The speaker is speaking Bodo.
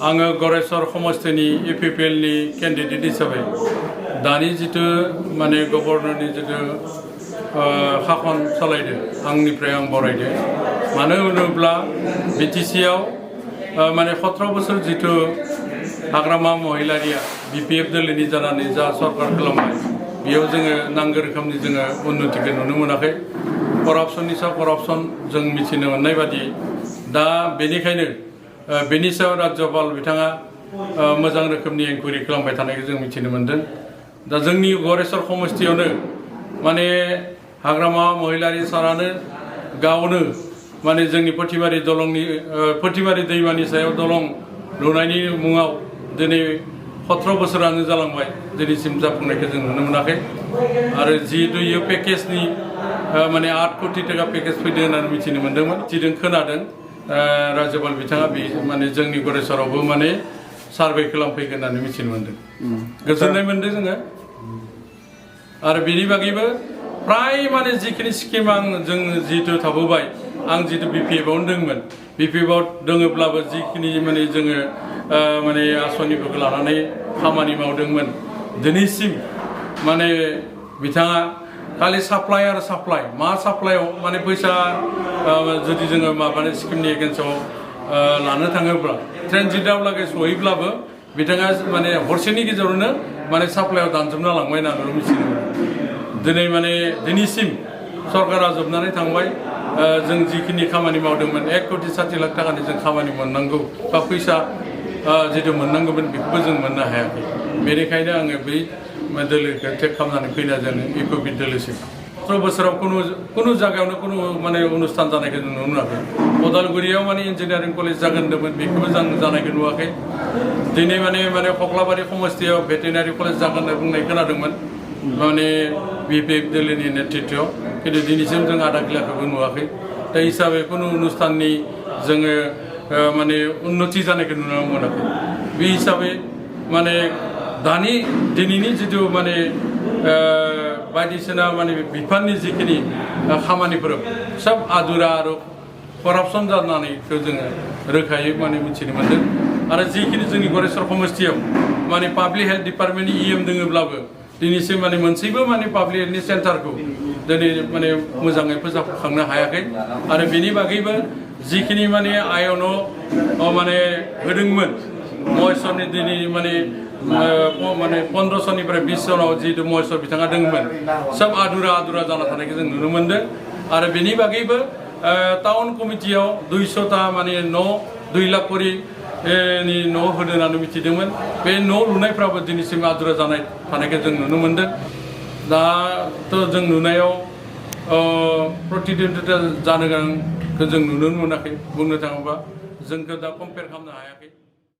आङो गरेस्वर समस्तिनि EPPL नि कैंडिडेट हिसाबै दानि जितु माने गवर्नरनि जितु शासन सालायदो आंनिफ्राय आं बरायदो मानो होनोब्ला BTC आव माने 17 बोसोर जितु हाग्रामा महिलारिया BPF दोलोनि जानानै जा सरकार खालामबाय बेयाव जोङो नांगौ रोखोमनि जोङो उन्नतिखौ नुनो मोनाखै करप्शननि सायाव करप्शन जों मिथिनो मोननाय बादि दा बेनिखायनो बेनि सायाव राज्यपाल बिथाङा मोजां रोखोमनि इनकुइरि खालामबाय थानायखौ जों मिथिनो मोनदों दा जोंनि गरेस्वर समस्तियावनो माने हाग्रामा महिलारि सारानो गावनो माने जोंनि पटिबारि दलंनि पटिबारि दैमानि सायाव दलं लुनायनि मुङाव दिनै 17 बोसोरानो जालांबाय दिनैसिम जाफुंनायखौ जों नुनो मोनाखै आरो जिहेतु इयो पेकेजनि माने 8 कोटी टाका पेकेज फैदों होननानै मिथिनो मोन्दोंमोन जिदों खोनादों राज्यपाल बिथाङा बे माने जोंनि गरेस्वरावबो माने सार्भे खालामफैगोन होननानै मिथिनो मोन्दों गोजोननाय मोन्दों जोङो आरो बेनि बागैबो प्राय माने जिखिनि स्किम आं जों जिहेतु थाबोबाय आं जितु BPF आवनो दंमोन BPF आव दङब्लाबो जिखिनि माने जोङो माने आसनिफोरखौ लानानै खामानि मावदोंमोन दिनैसिम माने बिथाङा खालि साप्लाइ आरो साप्लाइ मा साप्लाइआव माने फैसा जुदि जोङो माबानि स्किमनि एगेन्स्टआव लानो थाङोब्ला ट्रेनजिटआव लागै सहैब्लाबो बिथाङा माने हरसेनि गेजेरावनो माने साप्लाइआव दानजोबना लांबाय होननानै मिथिनो मोनो दिनै माने दिनैसिम सरकारा जोबनानै थांबाय जों जिखिनि खामानि मावदोंमोन 1 कोटी 60 लाख टाकानि जों खामानि मोननांगौ बा फैसा जितु मोननांगौमोन बेखौबो जों मोननो हायाखै बेनिखायनो आङो बै दोलोखौ टेक खालामनानै फैना जोङो इउपिपि दोलोसिम 17 बोसोराव कुनु जायगायावनो कुनु माने अनुष्ठान जानायखौ जों नुनो मोनाखै उदालगुरियाव माने इन्जिनियारिं कलेज जागोन होनदोंमोन बेखौबो जों जानायखौ नुवाखै दिनै माने कक्लाबारि समस्तियाव भेटेनारि कलेज जागोन होनना बुंनाय खोनादोंमोन माने BPF दोलोनि नेतृत्वआव खिन्थु दिनैसिम जों आधा किलाखौबो नुवाखै दा हिसाबै कुनु अनुष्ठाननि जोङो माने उन्नति जानायखौ नुनो मोनाखै बे हिसाबै माने दिनैनि जितु माने बायदिसिना माने बिफाननि जिखिनि खामानिफोर सब आदुरा आरो करप्शन जानानैखौ जोङो रोखायै माने मिथिनो मोन्दों आरो जिखिनि जोंनि गरेस्वर समस्तियाव माने पाब्लिक हेल्थ डिपार्टमेन्टनि EM दङब्लाबो दिनैसिम माने मोनसेबो माने पाब्लिक हेल्थनि सेन्टारखौ दिनै माने मोजाङै फोसाबखांनो हायाखै आरो बेनि बागैबो जिखिनि माने आयनाव माने होदोंमोन महेश्वरनि दिनै माने 1500निफ्राय 20 जनाव जितु महेश्वर बिथाङा दंमोन सब आदुरा जाना थानायखौ जों नुनो मोन्दों आरो बेनि बागैबो टाउन कमिटियाव 200टा माने न' 2 लाख करि नि न' होदों होननानै मिथिदोंमोन बे न' लुनायफ्राबो दिनैसिम आदुरा जानाय थानायखौ जों नुनो मोन्दों दाथ' जों नुनायाव प्रतिदिनता जानो गोनांखौ जों नुनो मोनाखै बुंनो थाङोबा जोंखौ दा कम्पेयार खालामनो हायाखै